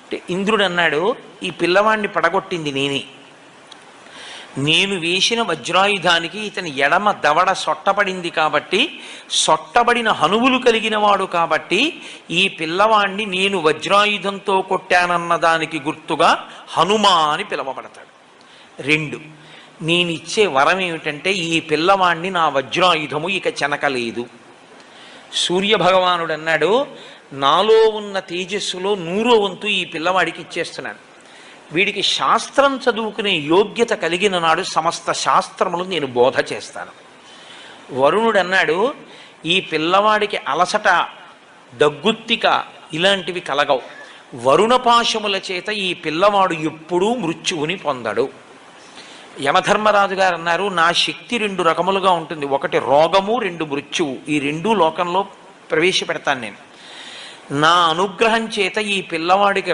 అంటే ఇంద్రుడు అన్నాడు, ఈ పిల్లవాడిని పడగొట్టింది నేనే. నేను వేసిన వజ్రాయుధానికి ఇతని ఎడమ దవడ సొట్టపడింది కాబట్టి, సొట్టబడిన హనువులు కలిగిన వాడు కాబట్టి ఈ పిల్లవాణ్ణి నేను వజ్రాయుధంతో కొట్టానన్న దానికి గుర్తుగా హనుమా అని పిలవబడతాడు. 2, నేనిచ్చే వరం ఏమిటంటే ఈ పిల్లవాణ్ణి నా వజ్రాయుధము ఇక చెనకలేదు. సూర్యభగవానుడు అన్నాడు, నాలో ఉన్న తేజస్సులో 100వ వంతు ఈ పిల్లవాడికి ఇచ్చేస్తున్నాను. వీడికి శాస్త్రం చదువుకునే యోగ్యత కలిగిన నాడు సమస్త శాస్త్రములు నేను బోధ చేస్తాను. వరుణుడు అన్నాడు, ఈ పిల్లవాడికి అలసట, దగ్గుత్తిక ఇలాంటివి కలగవు. వరుణపాశముల చేత ఈ పిల్లవాడు ఎప్పుడూ మృత్యువుని పొందడు. యమధర్మరాజు గారు అన్నారు, నా శక్తి 2 రకములుగా ఉంటుంది. 1 రోగము, 2 మృత్యువు. ఈ 2 లోకంలో ప్రవేశపెడతాను నేను. నా అనుగ్రహం చేత ఈ పిల్లవాడికి